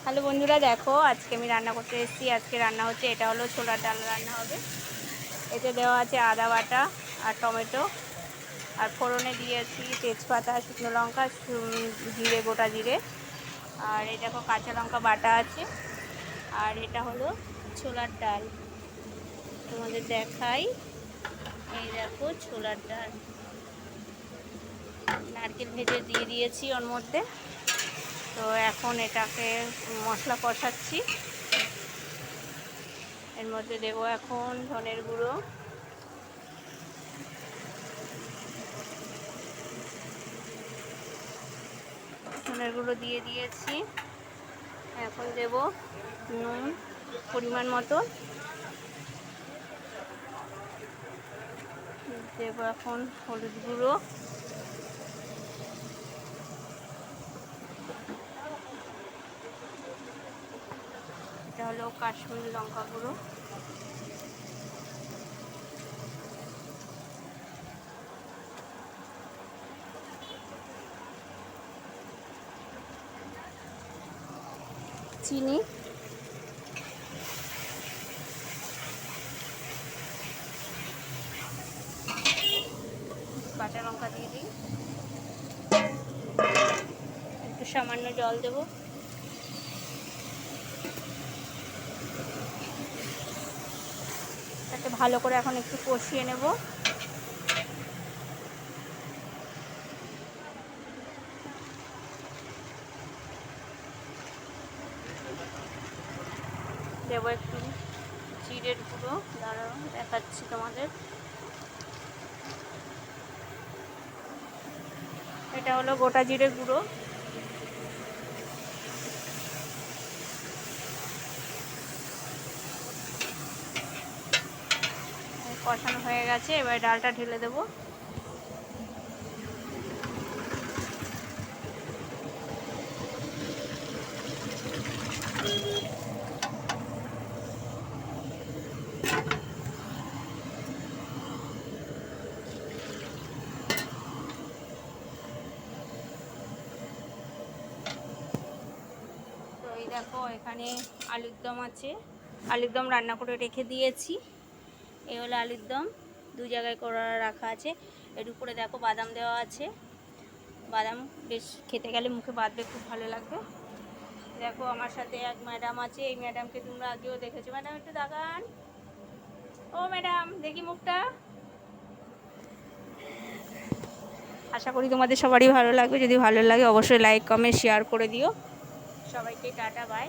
Hello বন্ধুরা, দেখো আজকে আমি রান্না করতে এসেছি। আজকে রান্না হচ্ছে, এটা হলো ছোলার ডাল রান্না হবে। এতে দেওয়া আছে আদা বাটা আর টমেটো, আর ফোড়নে দিয়েছি তেজপাতা, শুকনো লঙ্কা, জিরে, গোটা জিরে, আর এই দেখো কাঁচা লঙ্কা বাটা আছে। আর এটা হলো ছোলার ডাল, তোমাদের দেখাই। এই দেখো ছোলার ডাল, নারকেল ভেজে দিয়ে দিয়েছি ওর মধ্যে। তো এখন এটাকে মশলা কষাচ্ছি। এর মধ্যে দেবো এখন ধনের গুঁড়ো, ধনের গুঁড়ো দিয়ে দিয়েছি। এখন দেব নুন পরিমাণ মতো, দেব এখন হলুদ গুঁড়ো, এটা হলো কাশ্মীরি লঙ্কা গুঁড়ো, চিনি, কাঁচা লঙ্কা দিয়ে দিই, একটু সামান্য জল দেব। তাতে ভালো করে এখন একটু কষিয়ে নেব। দেবো একটু জিরের গুঁড়ো, দাঁড়াও দেখাচ্ছি তোমাদের। এটা হলো গোটা জিরে গুঁড়ো। কষানো হয়ে গেছে, এবার ডালটা ঢেলে দেবো। তো এই দেখো এখানে আলুর দম আছে, আলুর দম রান্না করে রেখে দিয়েছি। এই হলো আলুর দম, দু জায়গায় করে রাখা আছে। এর উপরে দেখো বাদাম দেওয়া আছে, বাদাম বেশ খেতে গেলে মুখে বাঁধবে, খুব ভালো লাগবে। দেখো আমার সাথে এক ম্যাডাম আছে, এই ম্যাডামকে তোমরা আগেও দেখেছো। ম্যাডাম একটু দেখান, ও ম্যাডাম দেখি মুখটা। আশা করি তোমাদের সবারই ভালো লাগবে। যদি ভালো লাগে অবশ্যই লাইক কমেন্ট শেয়ার করে দিও। সবাইকে টাটা, বাই।